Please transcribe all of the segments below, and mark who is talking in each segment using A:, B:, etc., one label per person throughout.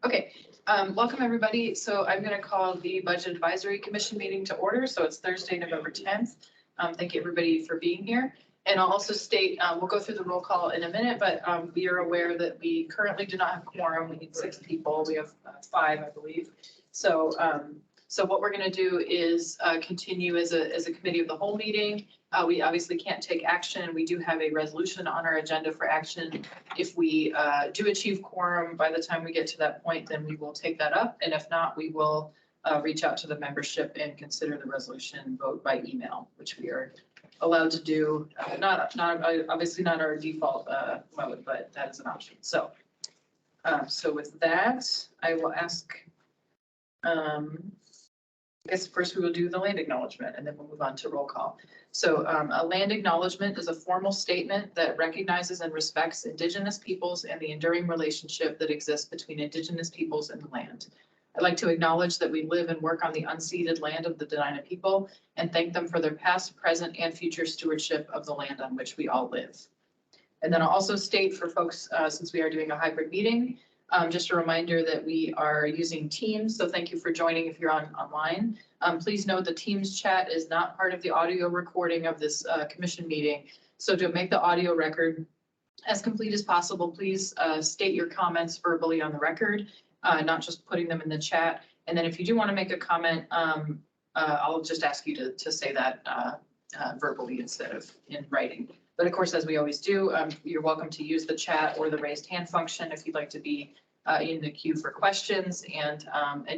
A: Okay, welcome everybody. So I'm going to call the Budget Advisory Commission meeting to order. So it's Thursday, November 10th. Thank you everybody for being here. And I'll also state, we'll go through the roll call in a minute, but we are aware that we currently do not have quorum. We need 6 people. We have 5, I believe. So what we're going to do is continue as a committee of the whole meeting. We obviously can't take action. We do have a resolution on our agenda for action. If we do achieve quorum by the time we get to that point, then we will take that up. And if not, we will reach out to the membership and consider the resolution and vote by email, which we are allowed to do. Not obviously not our default mode, but that is an option. So with that, I will ask. I guess first we will do the land acknowledgement and then we'll move on to roll call. So a land acknowledgement is a formal statement that recognizes and respects Indigenous peoples and the enduring relationship that exists between Indigenous peoples and the land. I'd like to acknowledge that we live and work on the unceded land of the Dena'ina people and thank them for their past, present, and future stewardship of the land on which we all live. And then I'll also state for folks, since we are doing a hybrid meeting, just a reminder that we are using Teams, so thank you for joining if you're online. Please note the Teams chat is not part of the audio recording of this commission meeting. So to make the audio record as complete as possible, please state your comments verbally on the record, not just putting them in the chat. And then if you do want to make a comment, I'll just ask you to say that verbally instead of in writing. But of course, as we always do, you're welcome to use the chat or the raised hand function if you'd like to be in the queue for questions. And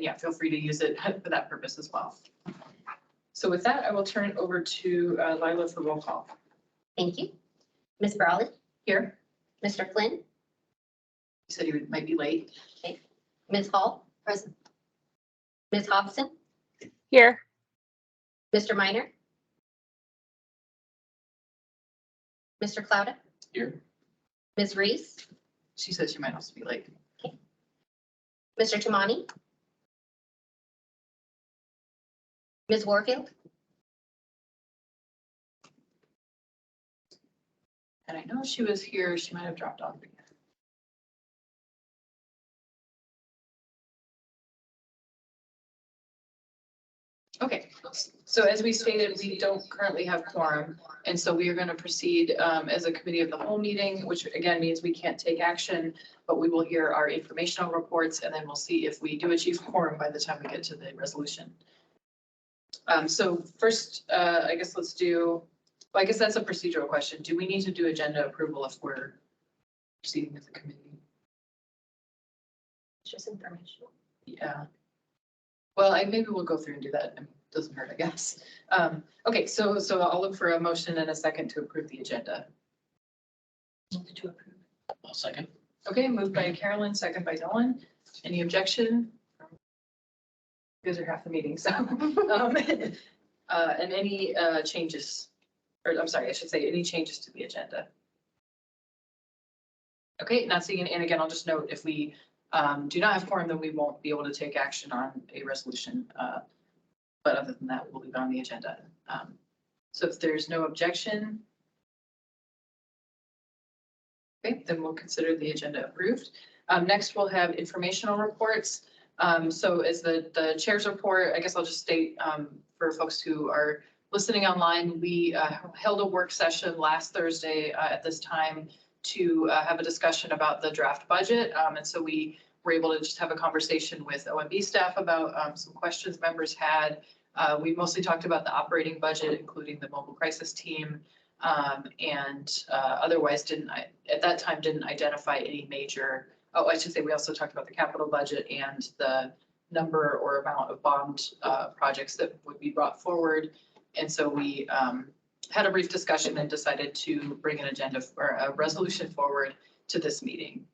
A: yeah, feel free to use it for that purpose as well. So with that, I will turn it over to Lila for roll call.
B: Thank you. Ms. Brawley?
A: Here.
B: Mr. Flynn?
A: You said you might be late.
B: Okay. Ms. Hall? Present. Ms. Hobson?
C: Here.
B: Mr. Minor? Mr. Clouda?
A: Here.
B: Ms. Reese?
A: She said she might also be late.
B: Okay. Mr. Tamani? Ms. Warfield?
A: And I know she was here. She might have dropped off again. Okay, so as we stated, we don't currently have quorum, and so we are going to proceed as a committee of the whole meeting, which again means we can't take action, but we will hear our informational reports, and then we'll see if we do achieve quorum by the time we get to the resolution. So first, I guess let's do, well, I guess that's a procedural question. Do we need to do agenda approval if we're proceeding as a committee?
B: It's just informational.
A: Yeah. Well, maybe we'll go through and do that. I mean, it doesn't hurt, I guess. Okay, so I'll look for a motion and a second to approve the agenda.
B: Move to approve.
D: I'll second.
A: Okay, moved by Carolyn, second by Dylan. Any objection? You guys are half the meeting, so. And any changes, or I'm sorry, I should say any changes to the agenda. Okay, not seeing any, and again, I'll just note if we do not have quorum, then we won't be able to take action on a resolution. But other than that, we'll leave it on the agenda. So if there's no objection, okay, then we'll consider the agenda approved. Next, we'll have informational reports. So as the chair's report, I guess I'll just state for folks who are listening online, we held a work session last Thursday at this time to have a discussion about the draft budget. And so we were able to just have a conversation with OMB staff about some questions members had. We mostly talked about the operating budget, including the mobile crisis team, and otherwise at that time didn't identify any major, oh, I should say we also talked about the capital budget and the number or amount of bond projects that would be brought forward. And so we had a brief discussion and decided to bring an agenda or a resolution forward to this meeting.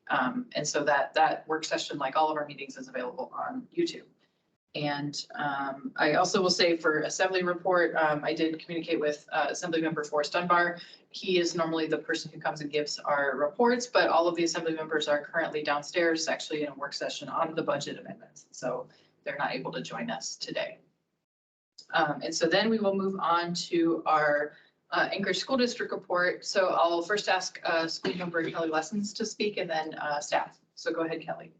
A: And so that work session, like all of our meetings, is available on YouTube. And I also will say for assembly report, I did communicate with Assembly Member Forrest Dunbar. He is normally the person who comes and gives our reports, but all of the Assembly members are currently downstairs, actually in a work session on the budget amendments. So they're not able to join us today. And so then we will move on to our Anchorage School District report. So I'll first ask School Member Kelly Lessons to speak and then staff. So go ahead, Kelly.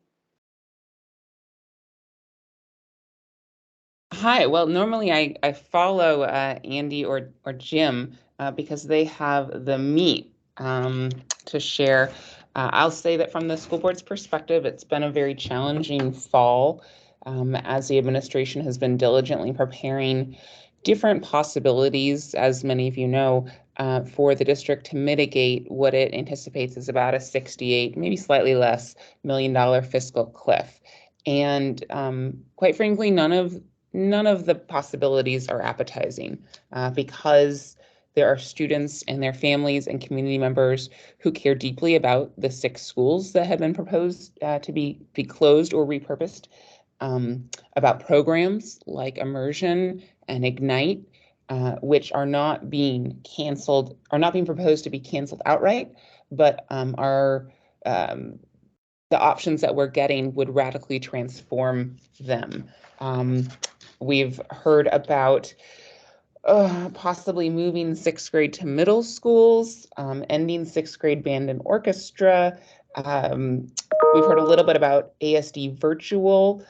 C: Hi. Well, normally I follow Andy or Jim because they have the meat to share. I'll say that from the school board's perspective, it's been a very challenging fall as the administration has been diligently preparing different possibilities, as many of you know, for the district to mitigate what it anticipates is about a 68, maybe slightly less, $1 million fiscal cliff. And quite frankly, none of the possibilities are appetizing because there are students and their families and community members who care deeply about the 6 schools that have been proposed to be closed or repurposed, about programs like Immersion and Ignite, which are not being canceled, are not being proposed to be canceled outright, but are the options that we're getting would radically transform them. We've heard about possibly moving 6th grade to middle schools, ending 6th grade band and orchestra. We've heard a little bit about ASD virtual.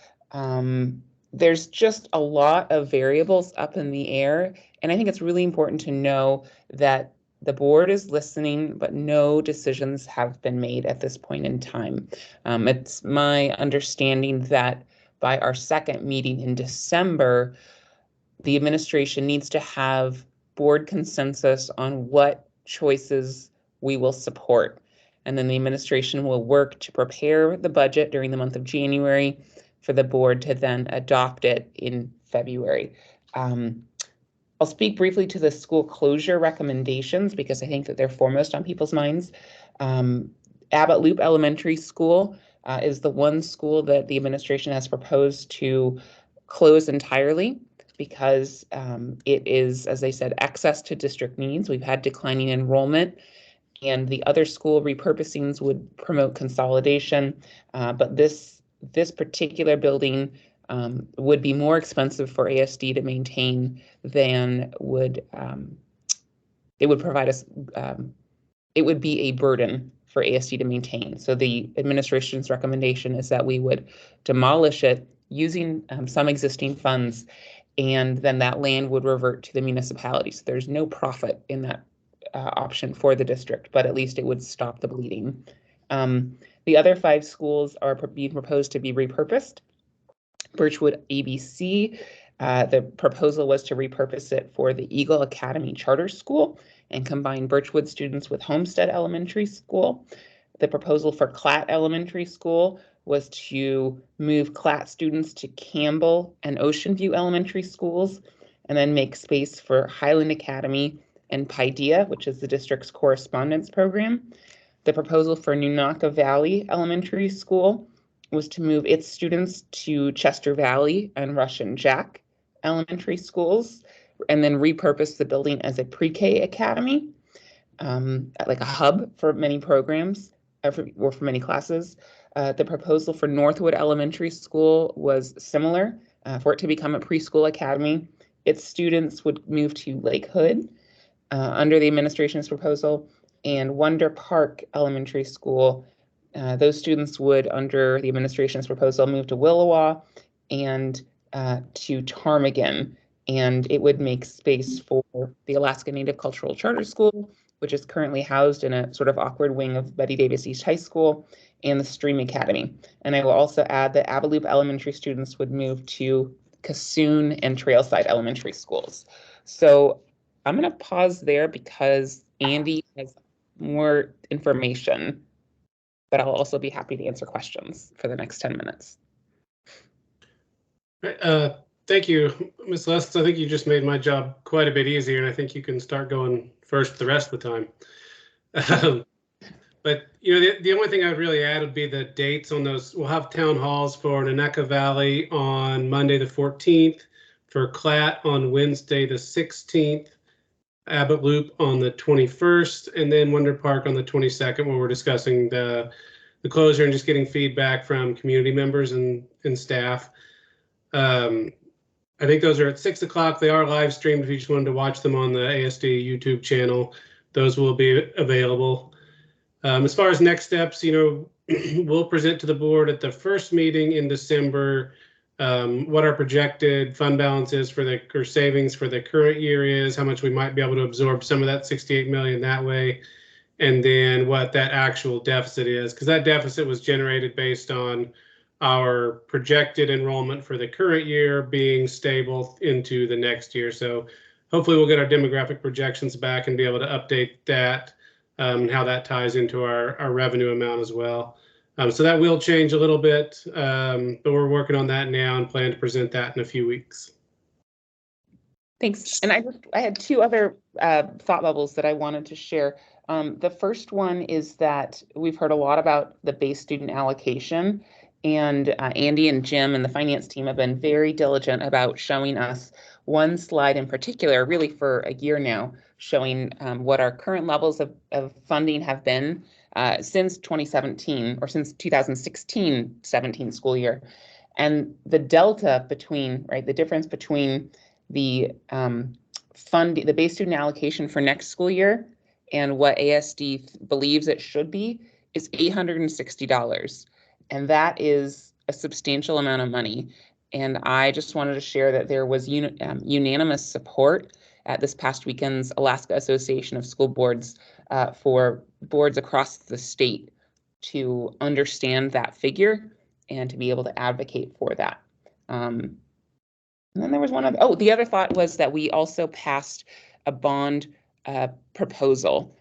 C: There's just a lot of variables up in the air. And I think it's really important to know that the board is listening, but no decisions have been made at this point in time. It's my understanding that by our second meeting in December, the administration needs to have board consensus on what choices we will support. And then the administration will work to prepare the budget during the month of January for the board to then adopt it in February. I'll speak briefly to the school closure recommendations because I think that they're foremost on people's minds. Abbott Loop Elementary School is the one school that the administration has proposed to close entirely because it is, as I said, access to district needs. We've had declining enrollment, and the other school repurposings would promote consolidation. But this particular building would be more expensive for ASD to maintain than would it would provide us. It would be a burden for ASD to maintain. So the administration's recommendation is that we would demolish it using some existing funds, and then that land would revert to the municipality. So there's no profit in that option for the district, but at least it would stop the bleeding. The other 5 schools are being proposed to be repurposed. Birchwood ABC, the proposal was to repurpose it for the Eagle Academy Charter School and combine Birchwood students with Homestead Elementary School. The proposal for Clatt Elementary School was to move Clatt students to Campbell and Ocean View Elementary Schools, and then make space for Highland Academy and Paideia, which is the district's correspondence program. The proposal for Nunaka Valley Elementary School was to move its students to Chester Valley and Russian Jack Elementary Schools, and then repurpose the building as a pre-K academy, like a hub for many programs, or for many classes. The proposal for Northwood Elementary School was similar, for it to become a preschool academy. Its students would move to Lake Hood under the administration's proposal, and Wonder Park Elementary School, those students would, under the administration's proposal, move to Willowa and to Ptarmigan, and it would make space for the Alaska Native Cultural Charter School, which is currently housed in a sort of awkward wing of Betty Davis East High School, and the Stream Academy. And I will also add that Abbott Loop Elementary students would move to Cassoon and Trailside Elementary Schools. So I'm going to pause there because Andy has more information, but I'll also be happy to answer questions for the next 10 minutes.
D: Thank you, Ms. Lest. I think you just made my job quite a bit easier, and I think you can start going first the rest of the time. But you know, the only thing I would really add would be the dates on those. We'll have town halls for Nunaka Valley on Monday the 14th, for Clatt on Wednesday the 16th, Abbott Loop on the 21st, and then Wonder Park on the 22nd, where we're discussing the closure and just getting feedback from community members and staff. I think those are at 6 o'clock. They are live streamed if you just wanted to watch them on the ASD YouTube channel. Those will be available. As far as next steps, you know, we'll present to the board at the first meeting in December what our projected fund balance is for the, or savings for the current year is, how much we might be able to absorb some of that 68 million that way, and then what that actual deficit is, because that deficit was generated based on our projected enrollment for the current year being stable into the next year. So hopefully we'll get our demographic projections back and be able to update that, and how that ties into our revenue amount as well. So that will change a little bit, but we're working on that now and plan to present that in a few weeks.
C: Thanks. And I had two other thought bubbles that I wanted to share. The first one is that we've heard a lot about the base student allocation, and Andy and Jim and the finance team have been very diligent about showing us one slide in particular, really for a year now, showing what our current levels of funding have been since 2017 or since 2016-17 school year. And the delta between, right, the difference between the the base student allocation for next school year and what ASD believes it should be is $860. And that is a substantial amount of money. And I just wanted to share that there was unanimous support at this past weekend's Alaska Association of School Boards for boards across the state to understand that figure and to be able to advocate for that. And then there was one other, oh, the other thought was that we also passed a bond proposal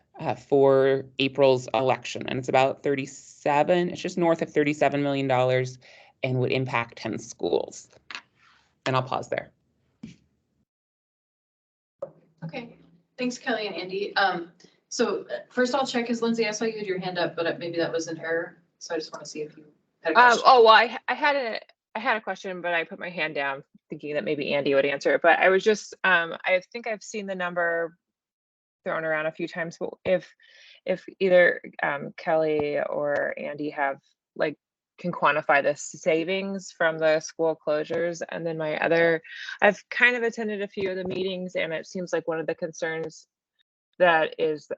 C: for April's election, and it's about it's just north of $37 million and would impact 10 schools. And I'll pause there.
A: Okay, thanks, Kelly and Andy. So first I'll check, is Lindsay, I saw you had your hand up, but maybe that was an error. So I just want to see if you had a question.
E: Oh, well, I had a question, but I put my hand down thinking that maybe Andy would answer it. But I was just, I think I've seen the number thrown around a few times, but if either Kelly or Andy have can quantify the savings from the school closures. And then I've kind of attended a few of the meetings, and it seems like one of the concerns that is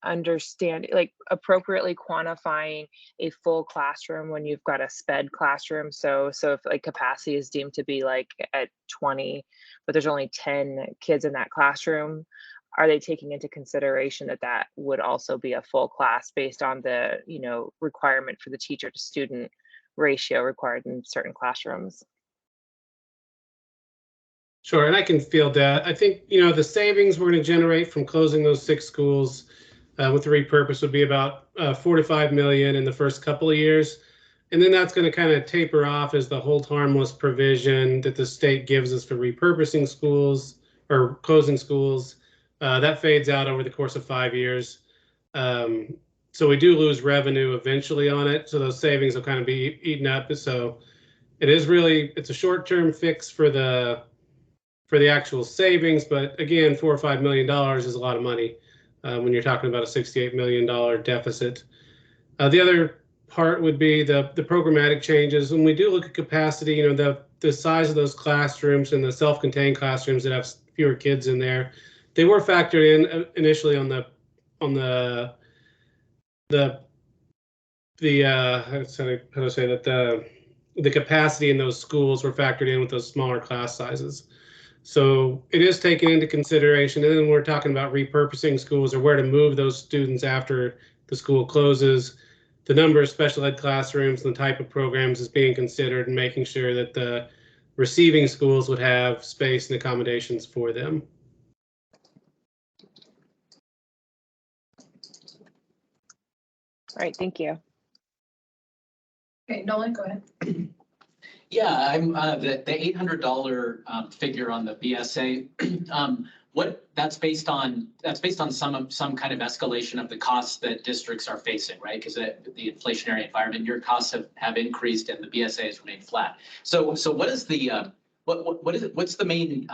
E: understanding, appropriately quantifying a full classroom when you've got a sped classroom. So if capacity is deemed to be at 20, but there's only 10 kids in that classroom, are they taking into consideration that would also be a full class based on the requirement for the teacher to student ratio required in certain classrooms?
D: Sure, and I can field that. I think, the savings we're going to generate from closing those 6 schools with the repurpose would be about $4 to $5 million in the first couple of years. And then that's going to kind of taper off as the hold harmless provision that the state gives us for repurposing schools or closing schools. That fades out over the course of 5 years. So we do lose revenue eventually on it. So those savings will kind of be eaten up. So it's a short-term fix for the actual savings, but again, $4 or $5 million is a lot of money when you're talking about a $68 million deficit. The other part would be the programmatic changes. When we do look at capacity, the size of those classrooms and the self-contained classrooms that have fewer kids in there, they were factored in initially on the capacity in those schools were factored in with those smaller class sizes. So it is taken into consideration. And then we're talking about repurposing schools or where to move those students after the school closes. The number of special ed classrooms and the type of programs is being considered, and making sure that the receiving schools would have space and accommodations for them.
E: All right, thank you.
A: Okay, Nolan, go ahead.
F: Yeah, I'm the $800 figure on the BSA. That's based on some kind of escalation of the costs that districts are facing, right? Because the inflationary environment, your costs have increased and the BSA has remained flat. So what is the what's the main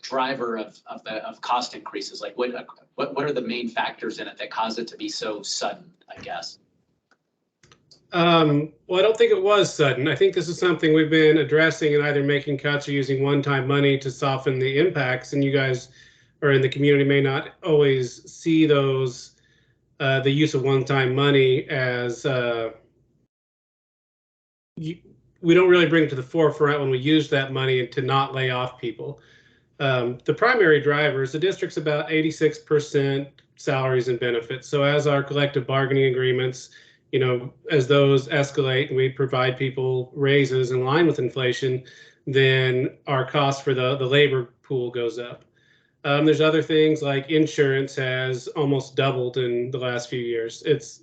F: driver of cost increases? What are the main factors in it that cause it to be so sudden, I guess?
D: Well, I don't think it was sudden. I think this is something we've been addressing and either making cuts or using one-time money to soften the impacts. And you guys or in the community may not always see those, the use of one-time money as we don't really bring to the forefront when we use that money to not lay off people. The primary drivers, the district's about 86% salaries and benefits. So as our collective bargaining agreements, as those escalate and we provide people raises in line with inflation, then our cost for the labor pool goes up. There's other things like insurance has almost doubled in the last few years. It's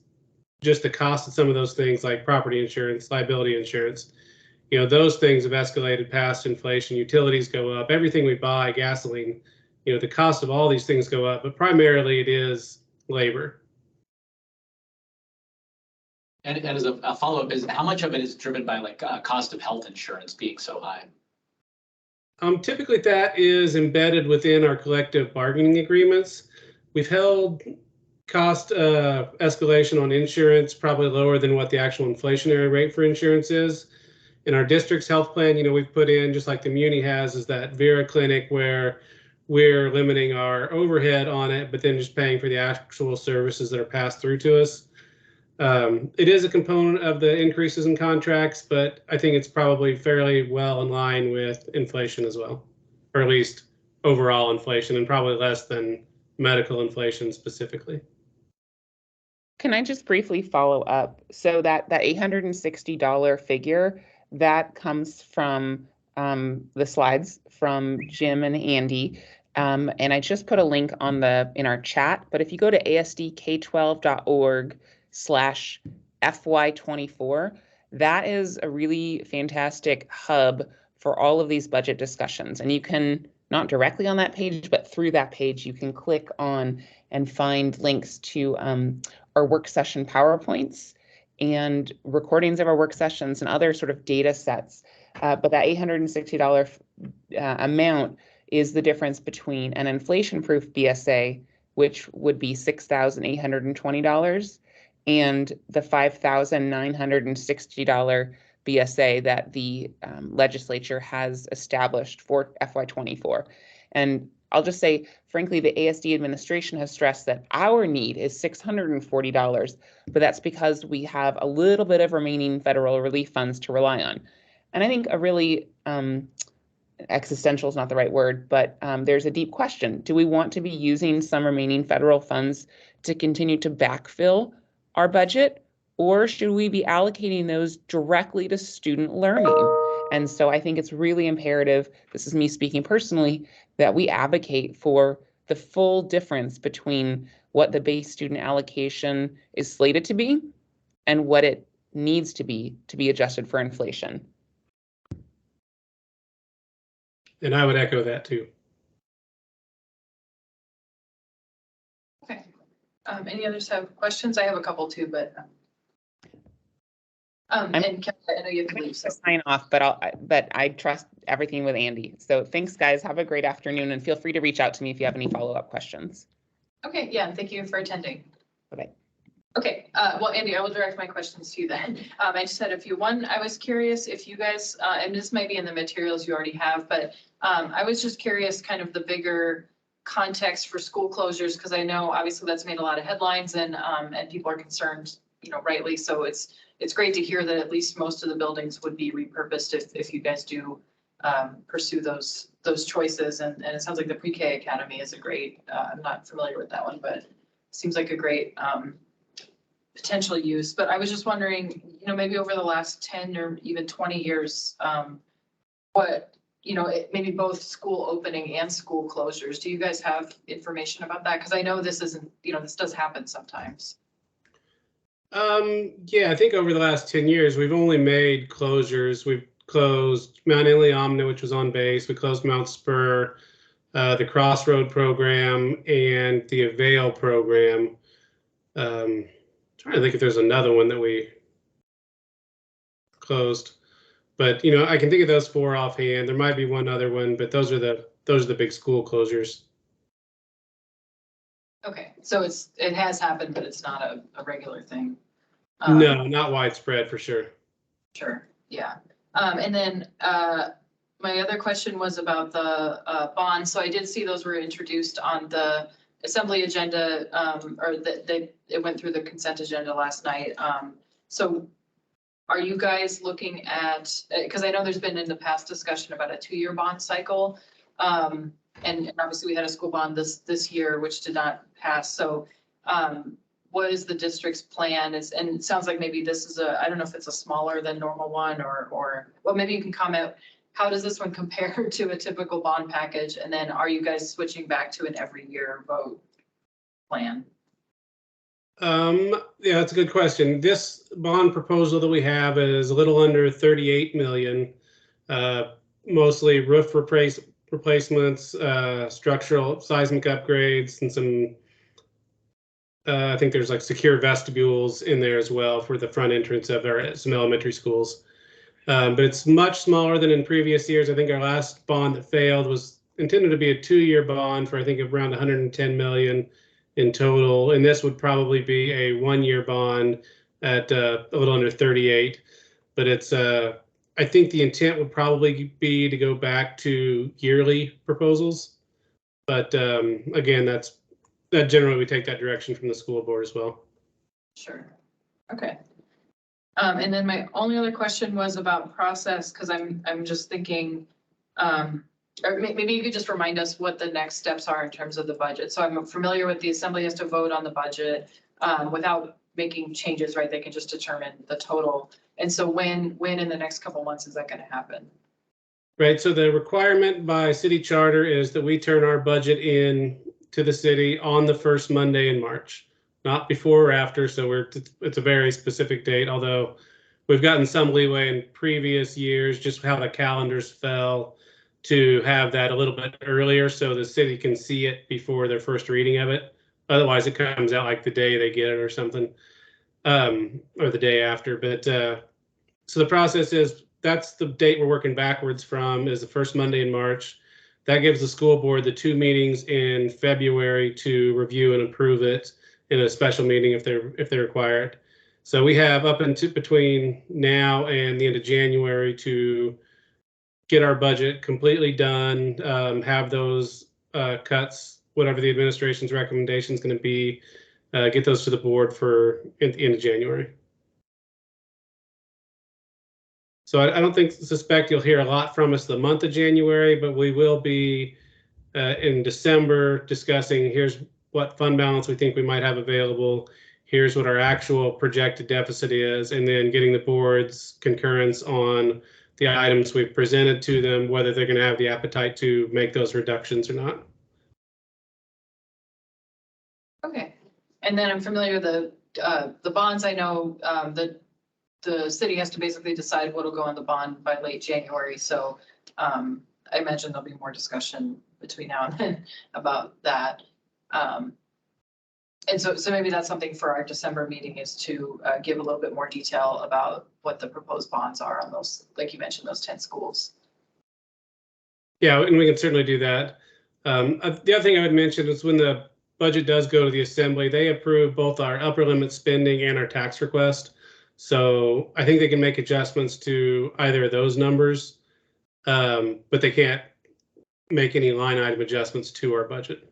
D: just the cost of some of those things like property insurance, liability insurance. Those things have escalated past inflation. Utilities go up, everything we buy, gasoline, the cost of all these things go up, but primarily it is labor.
F: And as a follow-up, is how much of it is driven by like cost of health insurance being so high?
D: Typically that is embedded within our collective bargaining agreements. We've held cost escalation on insurance probably lower than what the actual inflationary rate for insurance is. In our district's health plan, we've put in, just like the Muni has, is that Vera clinic where we're limiting our overhead on it, but then just paying for the actual services that are passed through to us. It is a component of the increases in contracts, but I think it's probably fairly well in line with inflation as well, or at least overall inflation, and probably less than medical inflation specifically.
C: Can I just briefly follow up? So that $860 figure, that comes from the slides from Jim and Andy. And I just put a link in our chat, but if you go to asdk12.org/FY24, that is a really fantastic hub for all of these budget discussions. And you can, not directly on that page, but through that page, you can click on and find links to our work session PowerPoints and recordings of our work sessions and other sort of data sets. But that $860 amount is the difference between an inflation-proof BSA, which would be $6,820, and the $5,960 BSA that the legislature has established for FY24. And I'll just say, frankly, the ASD administration has stressed that our need is $640, but that's because we have a little bit of remaining federal relief funds to rely on. And I think a really existential is not the right word, but there's a deep question. Do we want to be using some remaining federal funds to continue to backfill our budget, or should we be allocating those directly to student learning? And so I think it's really imperative, this is me speaking personally, that we advocate for the full difference between what the base student allocation is slated to be and what it needs to be adjusted for inflation.
D: And I would echo that too.
A: Okay. Any others have questions? I have a couple too, but. And Kelly, I know you have to leave, so.
C: Sign off, but I trust everything with Andy. So thanks, guys. Have a great afternoon, and feel free to reach out to me if you have any follow-up questions.
A: Okay, yeah, and thank you for attending.
C: Bye-bye.
A: Okay, well, Andy, I will direct my questions to you then. I just had a few. One, I was curious if you guys, and this might be in the materials you already have, but I was just curious kind of the bigger context for school closures, because I know obviously that's made a lot of headlines and people are concerned, rightly. So it's great to hear that at least most of the buildings would be repurposed if you guys do pursue those choices. And it sounds like the pre-K Academy is a great, I'm not familiar with that one, but it seems like a great potential use. But I was just wondering, maybe over the last 10 or even 20 years, what, maybe both school opening and school closures, do you guys have information about that? Because I know this isn't, this does happen sometimes.
D: Yeah, I think over the last 10 years, we've only made closures. We've closed Mount Iliamna, which was on base. We closed Mount Spur, the Crossroad program, and the Avail program. Trying to think if there's another one that we closed, but I can think of those four offhand. There might be one other one, but those are the big school closures.
A: Okay, so it has happened, but it's not a regular thing.
D: No, not widespread for sure.
A: Sure, yeah. And then my other question was about the bonds. So I did see those were introduced on the assembly agenda, or it went through the consent agenda last night. So Are you guys looking at, because I know there's been in the past discussion about a 2-year bond cycle. And obviously we had a school bond this year, which did not pass. So what is the district's plan? And it sounds like maybe this is I don't know if it's a smaller than normal one or, well, maybe you can comment, how does this one compare to a typical bond package? And then are you guys switching back to an every year vote plan?
D: Yeah, that's a good question. This bond proposal that we have is a little under 38 million, mostly roof replacements, structural seismic upgrades, and some, I think there's like secure vestibules in there as well for the front entrance of some elementary schools. But it's much smaller than in previous years. I think our last bond that failed was intended to be a 2-year bond for, I think, around 110 million in total. And this would probably be a 1-year bond at a little under 38. But it's, I think the intent would probably be to go back to yearly proposals. But again, that generally we take that direction from the school board as well.
A: Sure. Okay. And then my only other question was about process, because I'm just thinking, or maybe you could just remind us what the next steps are in terms of the budget. So I'm familiar with the assembly has to vote on the budget without making changes, right? They can just determine the total. And so when in the next couple months is that going to happen?
D: Right. So the requirement by city charter is that we turn our budget in to the city on the first Monday in March, not before or after. So it's a very specific date, although we've gotten some leeway in previous years, just how the calendars fell, to have that a little bit earlier so the city can see it before their first reading of it. Otherwise, it comes out like the day they get it or something, or the day after. But so the process is, that's the date we're working backwards from, is the first Monday in March. That gives the school board the 2 meetings in February to review and approve it in a special meeting if they require it. So we have up into between now and the end of January to get our budget completely done, have those cuts, whatever the administration's recommendation is going to be, get those to the board for at the end of January. So I don't suspect you'll hear a lot from us the month of January, but we will be in December discussing, here's what fund balance we think we might have available, here's what our actual projected deficit is, and then getting the board's concurrence on the items we've presented to them, whether they're going to have the appetite to make those reductions or not.
A: Okay. And then I'm familiar with the bonds. I know the city has to basically decide what will go on the bond by late January. So I imagine there'll be more discussion between now and then about that. And so maybe that's something for our December meeting, is to give a little bit more detail about what the proposed bonds are on those, like you mentioned, those 10 schools.
D: Yeah, and we can certainly do that. The other thing I would mention is when the budget does go to the assembly, they approve both our upper limit spending and our tax request. So I think they can make adjustments to either of those numbers, but they can't make any line item adjustments to our budget.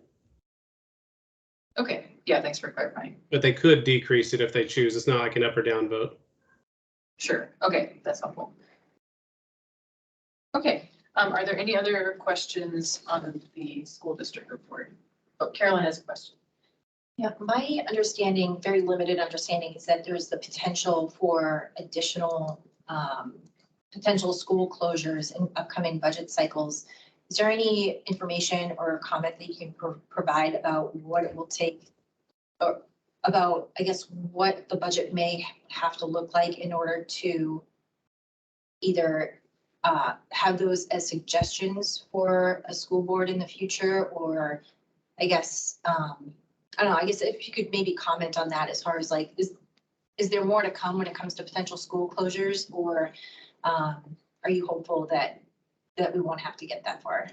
A: Okay, yeah, thanks for clarifying.
D: But they could decrease it if they choose. It's not like an up or down vote.
A: Sure, okay, that's helpful. Okay, are there any other questions on the school district report? Oh, Carolyn has a question.
B: Yeah, my understanding, very limited understanding, is that there's the potential for additional potential school closures in upcoming budget cycles. Is there any information or comment that you can provide about what it will take, or about, I guess, what the budget may have to look like in order to either have those as suggestions for a school board in the future, or I guess, I don't know, I guess if you could maybe comment on that as far as like, is there more to come when it comes to potential school closures, or are you hopeful that we won't have to get that far?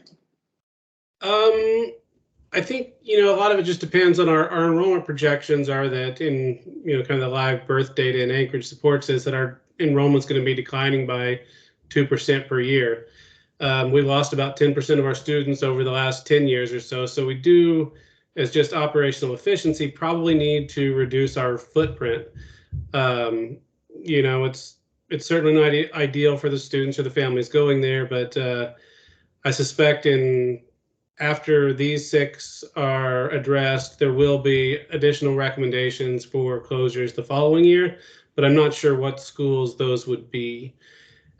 D: I think, a lot of it just depends on our enrollment projections are that in, kind of the live birth data in Anchorage supports this, that our enrollment's going to be declining by 2% per year. We've lost about 10% of our students over the last 10 years or so. So we do, as just operational efficiency, probably need to reduce our footprint. it's certainly not ideal for the students or the families going there, but I suspect after these 6 are addressed, there will be additional recommendations for closures the following year, but I'm not sure what schools those would be.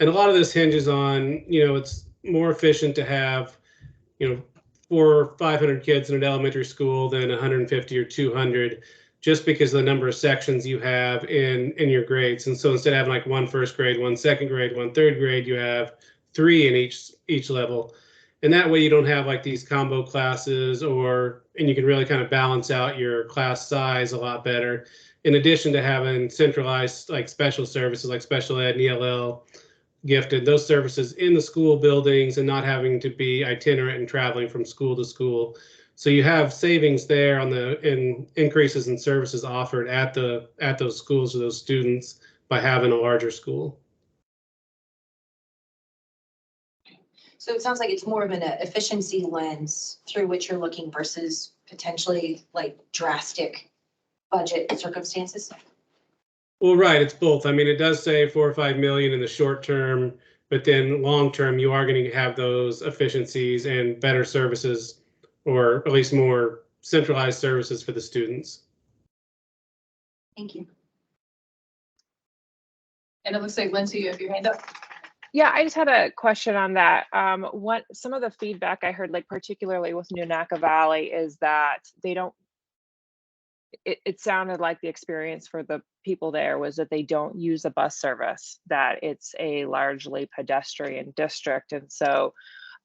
D: And a lot of this hinges on, it's more efficient to have, 400 or 500 kids in an elementary school than 150 or 200, just because of the number of sections you have in your grades. And so instead of having like 1 first grade, 1 second grade, 1 third grade, you have 3 in each level. And that way you don't have like these combo classes, and you can really kind of balance out your class size a lot better. In addition to having centralized like special services like special ed and ELL, gifted, those services in the school buildings and not having to be itinerant and traveling from school to school. So you have savings there in increases in services offered at those schools to those students by having a larger school.
B: So it sounds like it's more of an efficiency lens through which you're looking versus potentially like drastic budget circumstances.
D: Well, right, it's both. I mean, it does say 4 or 5 million in the short term, but then long term, you are going to have those efficiencies and better services, or at least more centralized services for the students.
B: Thank you.
A: And it looks like Lindsay, you have your hand up.
E: Yeah, I just had a question on that. What some of the feedback I heard, like particularly with Nunaka Valley, is that they don't. It sounded like the experience for the people there was that they don't use a bus service, that it's a largely pedestrian district. And so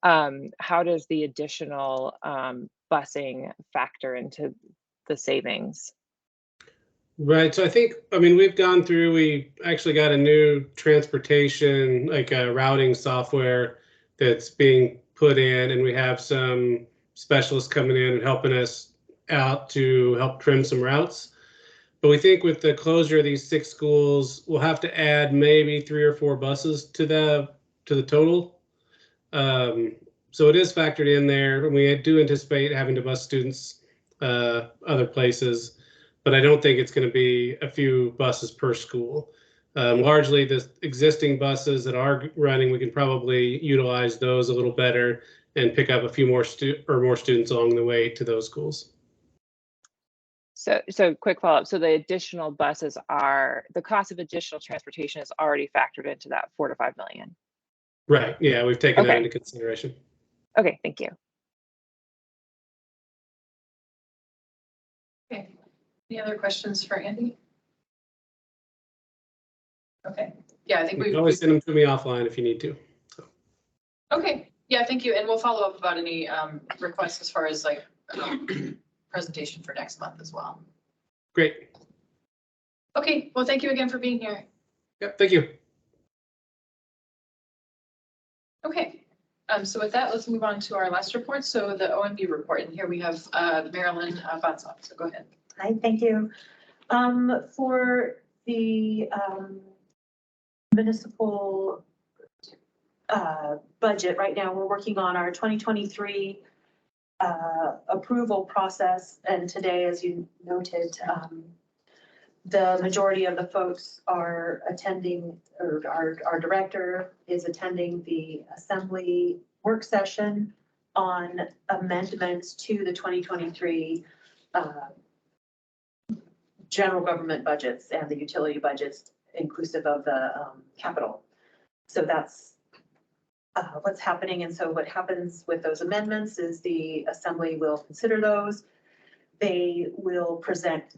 E: how does the additional busing factor into the savings?
D: Right. So I mean, we actually got a new transportation, like a routing software that's being put in, and we have some specialists coming in and helping us out to help trim some routes. But we think with the closure of these 6 schools, we'll have to add maybe 3 or 4 buses to the total. So it is factored in there, and we do anticipate having to bus students other places, but I don't think it's going to be a few buses per school. Largely, the existing buses that are running, we can probably utilize those a little better and pick up a few more students along the way to those schools.
E: So quick follow-up. So the additional buses the cost of additional transportation is already factored into that 4 to 5 million.
D: Right. Yeah, we've taken that into consideration.
E: Okay, thank you.
A: Okay. Any other questions for Andy? Okay. Yeah, I think
D: you can always send them to me offline if you need to. So.
A: Okay. Yeah, thank you. And we'll follow up about any requests as far as like presentation for next month as well.
D: Great.
A: Okay. Well, thank you again for being here.
D: Yep. Thank you.
A: Okay. So with that, let's move on to our last report. So the OMB report, and here we have Marilyn Bonsoff. So go ahead.
G: Hi, thank you. For the municipal budget, right now we're working on our 2023 approval process. And today, as you noted, the majority of the folks are attending, or our director is attending the assembly work session on amendments to the 2023 general government budgets and the utility budgets, inclusive of the capital. So that's what's happening. And so what happens with those amendments is the assembly will consider those. They will present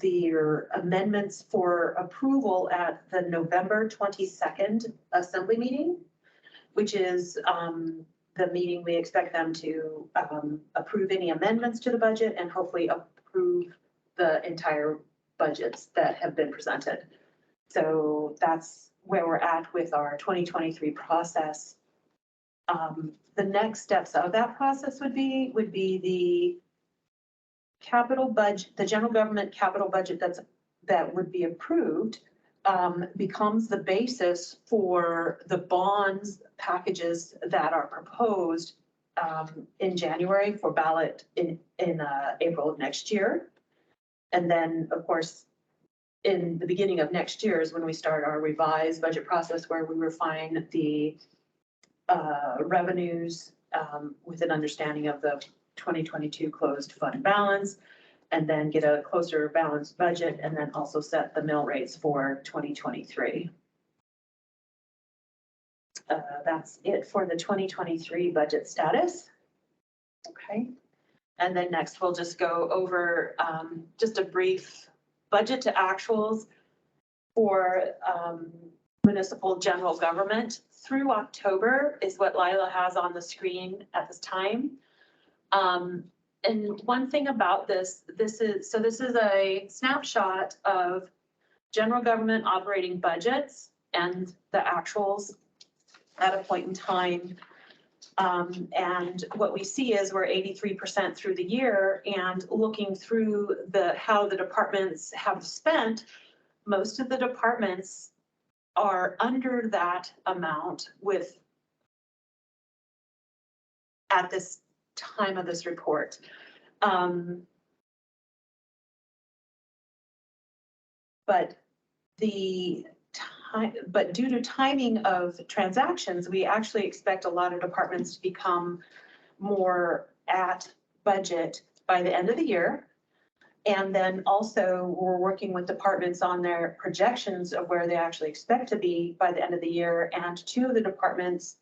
G: their amendments for approval at the November 22nd assembly meeting, which is the meeting we expect them to approve any amendments to the budget and hopefully approve the entire budgets that have been presented. So that's where we're at with our 2023 process. The next steps of that process would be the capital budget, the general government capital budget that would be approved becomes the basis for the bonds packages that are proposed in January for ballot in April of next year. And then, of course, in the beginning of next year is when we start our revised budget process, where we refine the revenues with an understanding of the 2022 closed fund balance, and then get a closer balanced budget, and then also set the mill rates for 2023. That's it for the 2023 budget status. Okay. And then next we'll just go over just a brief budget to actuals for municipal general government through October is what Lila has on the screen at this time. And one thing about this is a snapshot of general government operating budgets and the actuals at a point in time. And what we see is we're 83% through the year, and looking through how the departments have spent, most of the departments are under that amount at this time of this report. But due to timing of transactions, we actually expect a lot of departments to become more at budget by the end of the year. And then also we're working with departments on their projections of where they actually expect to be by the end of the year. And two of the departments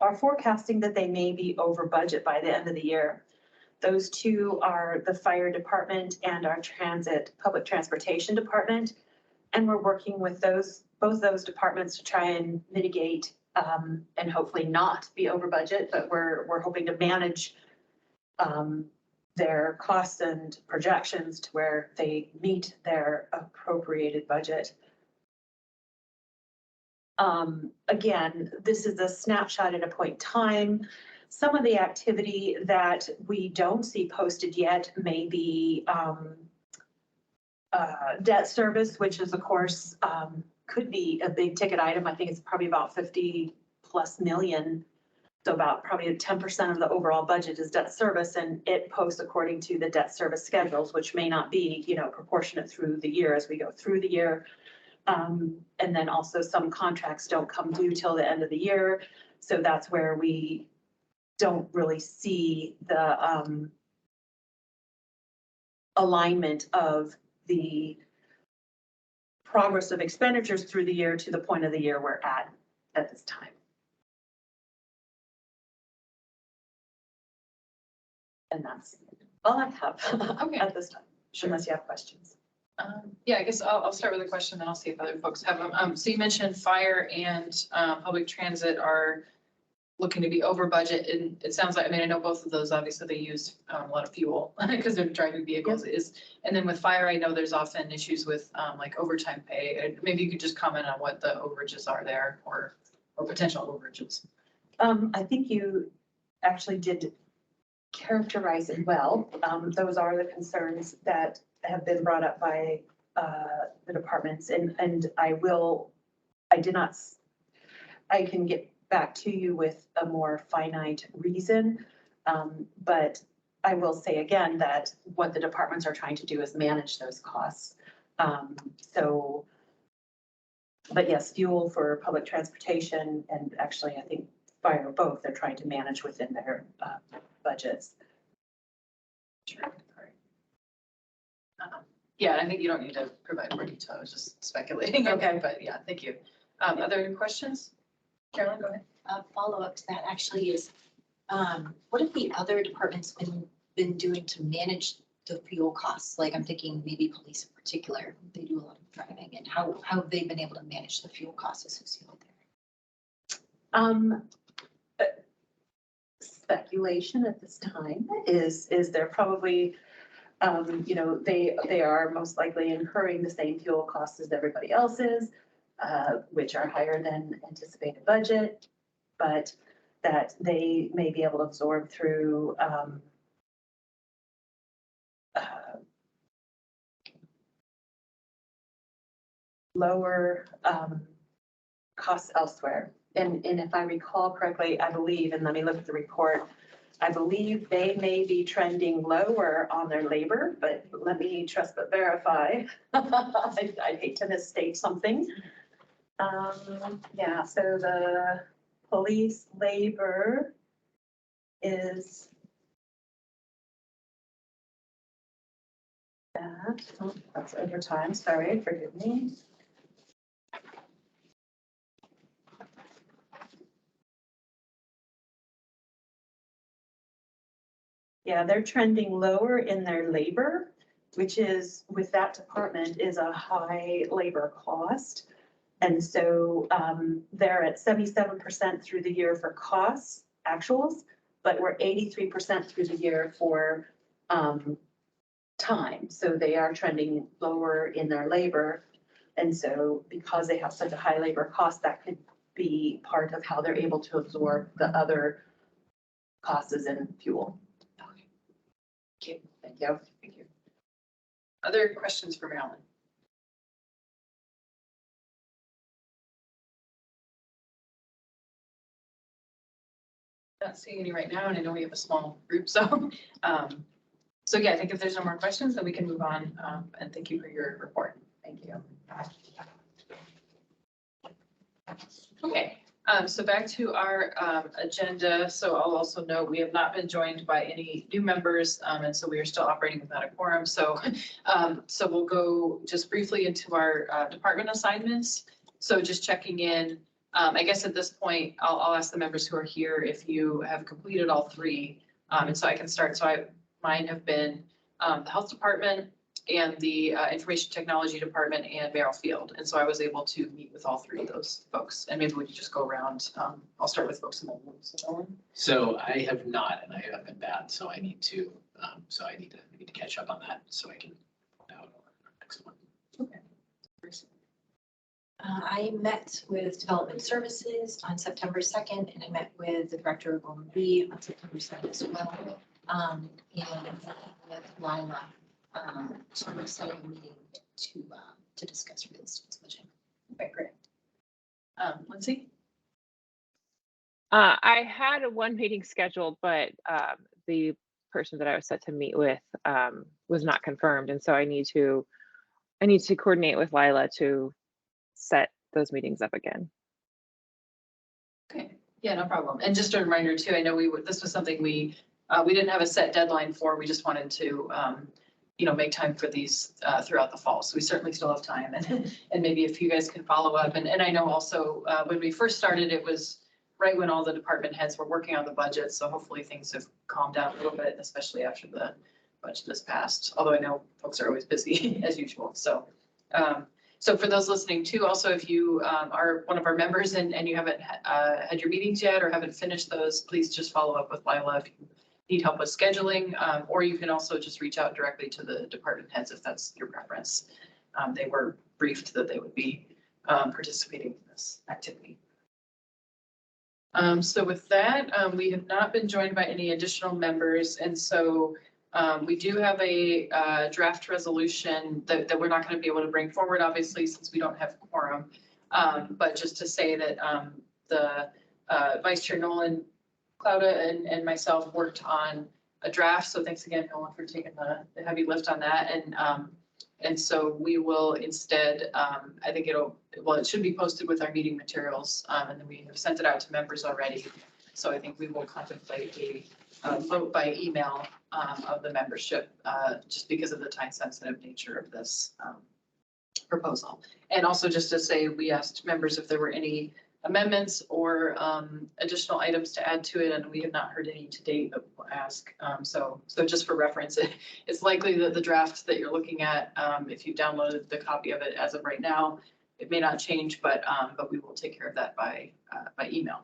G: are forecasting that they may be over budget by the end of the year. Those two are the fire department and our public transportation department. And we're working with both those departments to try and mitigate and hopefully not be over budget, but we're hoping to manage their costs and projections to where they meet their appropriated budget. Again, this is a snapshot at a point in time. Some of the activity that we don't see posted yet may be debt service, which is of course could be a big ticket item. I think it's probably about 50+ million. So about probably 10% of the overall budget is debt service, and it posts according to the debt service schedules, which may not be, proportionate through the year as we go through the year. And then also some contracts don't come due till the end of the year. So that's where we don't really see the alignment of the progress of expenditures through the year to the point of the year we're at this time. And that's all I have
A: Okay.
G: at this time, unless you have questions.
A: Yeah, I guess I'll start with a question, then I'll see if other folks have them. So you mentioned fire and public transit are looking to be over budget, and it sounds like, I know both of those, obviously they use a lot of fuel because they're driving vehicles. And then with fire, I know there's often issues with like overtime pay. Maybe you could just comment on what the overages are there, or potential overages.
G: I think you actually did characterize it well. Those are the concerns that have been brought up by the departments, and I can get back to you with a more finite reason. But I will say again that what the departments are trying to do is manage those costs. But yes, fuel for public transportation, and actually I think fire, both, they're trying to manage within their budgets.
A: Sure. Yeah, I think you don't need to provide more detail. I was just speculating.
G: Okay.
A: But yeah, thank you. Other questions? Carolyn, go ahead.
B: A follow-up to that actually is, what have the other departments been doing to manage the fuel costs? Like I'm thinking maybe police in particular, they do a lot of driving, and how have they been able to manage the fuel costs associated there?
G: Speculation at this time is they're probably, they are most likely incurring the same fuel costs as everybody else is, which are higher than anticipated budget, but that they may be able to absorb through lower costs elsewhere. And if I recall correctly, I believe, and let me look at the report, I believe they may be trending lower on their labor, but let me trust but verify. I'd hate to misstate something. Yeah, so the police labor is that, oh, that's overtime, sorry, forgive me. Yeah, they're trending lower in their labor, which is, with that department, is a high labor cost. And so they're at 77% through the year for costs, actuals, but we're 83% through the year for time. So they are trending lower in their labor. And so because they have such a high labor cost, that could be part of how they're able to absorb the other costs in fuel.
A: Okay, thank you. Thank you. Other questions for Marilyn? Not seeing any right now, and I know we have a small group, so so yeah, I think if there's no more questions, then we can move on. And thank you for your report. Thank you. Okay, so back to our agenda. So I'll also note we have not been joined by any new members, and so we are still operating without a quorum. So so we'll go just briefly into our department assignments. So just checking in. I guess at this point, I'll ask the members who are here if you have completed all three. And so I can start. So mine have been the health department and the information technology department and Merrill Field. And so I was able to meet with all three of those folks. And maybe we can just go around. I'll start with folks in the room.
F: So I have not, and I have been bad, so I need to, I need to catch up on that so I can. Next one.
A: Okay.
B: I met with Development Services on September 2nd, and I met with the Director of OMB on September 2nd as well. And with Lila, so we're setting a meeting to discuss real estate's budget.
A: Okay, great. Lindsay?
E: I had one meeting scheduled, but the person that I was set to meet with was not confirmed, and so I need to coordinate with Lila to set those meetings up again.
A: Okay, yeah, no problem. And just a reminder too, I know this was something we didn't have a set deadline for. We just wanted to, make time for these throughout the fall. So we certainly still have time, and maybe if you guys can follow up. And I know also when we first started, it was right when all the department heads were working on the budget. So hopefully things have calmed down a little bit, especially after the budget is passed. Although I know folks are always busy as usual. So. So for those listening too, also, if you are one of our members and you haven't had your meetings yet or haven't finished those, please just follow up with Lila if you need help with scheduling, or you can also just reach out directly to the department heads if that's your preference. They were briefed that they would be participating in this activity. So with that, we have not been joined by any additional members, and so we do have a draft resolution that we're not going to be able to bring forward, obviously, since we don't have quorum. But just to say that the Vice Chair Nolan Claudia and myself worked on a draft. So thanks again, Nolan, for taking the heavy lift on that. And so we will instead, I think it should be posted with our meeting materials. And then we have sent it out to members already. So I think we will contemplate a vote by email of the membership, just because of the time sensitive nature of this proposal. And also just to say, we asked members if there were any amendments or additional items to add to it, and we have not heard any to date, but we'll ask. So just for reference, it's likely that the draft that you're looking at, if you downloaded the copy of it as of right now, it may not change, but we will take care of that by email.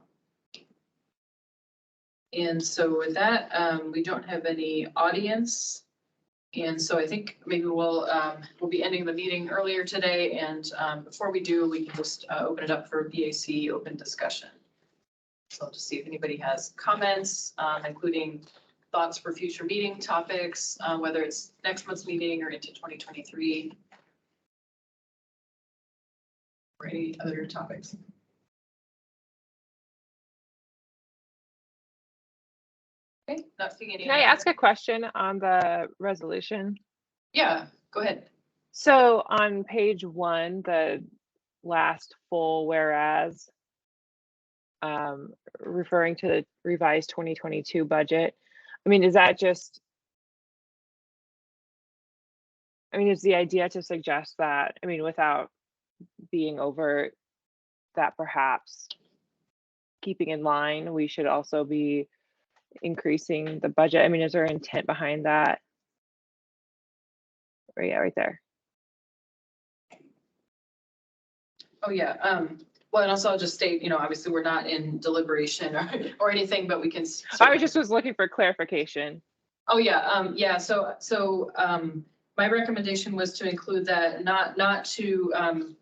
A: And so with that, we don't have any audience. And so I think maybe we'll be ending the meeting earlier today. And before we do, we can just open it up for BAC open discussion. So I'll just see if anybody has comments, including thoughts for future meeting topics, whether it's next month's meeting or into 2023. Or any other topics. Okay, not seeing any.
E: Can I ask a question on the resolution?
A: Yeah, go ahead.
E: So on page 1, the last full whereas, referring to the revised 2022 budget, I mean, is that just, I mean, is the idea to suggest that, I mean, without being overt, that perhaps keeping in line, we should also be increasing the budget? I mean, is there intent behind that? Or, yeah, right there.
A: Oh, yeah. Well, and also I'll just state, you know, obviously we're not in deliberation or anything, but we can.
E: I was looking for clarification.
A: Oh, yeah. Yeah. So my recommendation was to include that, not to,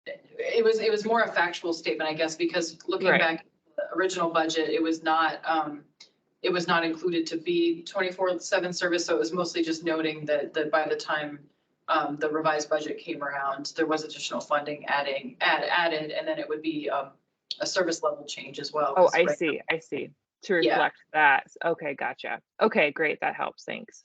A: it was more a factual statement, I guess, because looking
E: Right.
A: back, at the original budget, it was not included to be 24/7 service. So it was mostly just noting that by the time the revised budget came around, there was additional funding added, and then it would be a service level change as well.
E: Oh,
A: 'cause
E: I
A: right
E: see. I see. To
A: Yeah.
E: reflect that. Okay, gotcha. Okay, great. That helps. Thanks.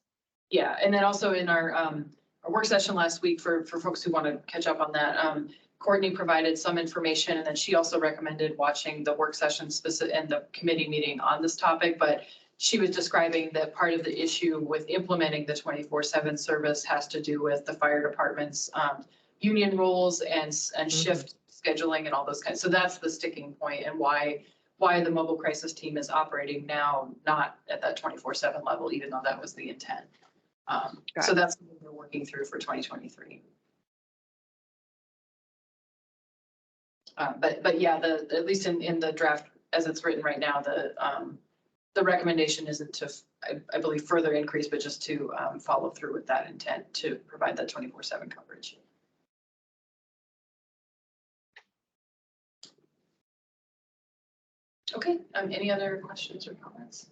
A: Yeah, and then also in our work session last week, for folks who want to catch up on that, Courtney provided some information, and then she also recommended watching the work session specific and the committee meeting on this topic. But she was describing that part of the issue with implementing the 24/7 service has to do with the fire department's union rules and shift scheduling and all those kinds. So that's the sticking point, and why the mobile crisis team is operating now, not at that 24/7 level, even though that was the intent. So that's what we're working through for 2023. But yeah, at least in the draft as it's written right now, the recommendation isn't to, I believe, further increase, but just to follow through with that intent to provide that 24/7 coverage. Okay, any other questions or comments?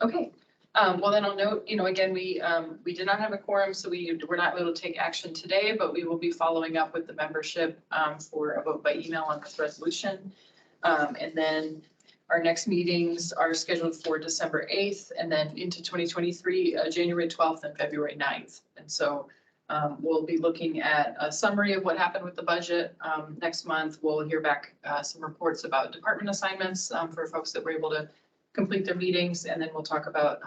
A: Okay, well then I'll note, you know, again, we did not have a quorum, so we're not able to take action today, but we will be following up with the membership for a vote by email on this resolution. And then our next meetings are scheduled for December 8th and then into 2023, January 12th and February 9th. And so we'll be looking at a summary of what happened with the budget. Next month, we'll hear back some reports about department assignments for folks that were able to complete their meetings, and then we'll talk about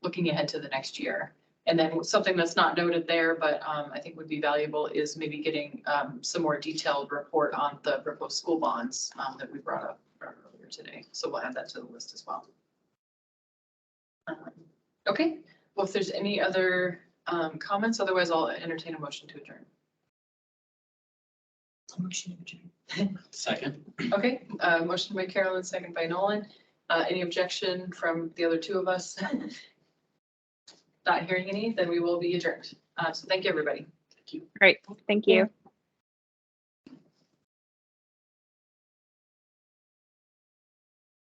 A: looking ahead to the next year. And then something that's not noted there, but I think would be valuable is maybe getting some more detailed report on the proposed school bonds that we brought up earlier today. So we'll add that to the list as well. Okay, well, if there's any other comments, otherwise I'll entertain a motion to adjourn.
B: Motion to adjourn.
F: Second.
A: Okay, motion by Carolyn, second by Nolan. Any objection from the other two of us? Not hearing any, then we will be adjourned. So thank you, everybody.
E: Great. Thank you.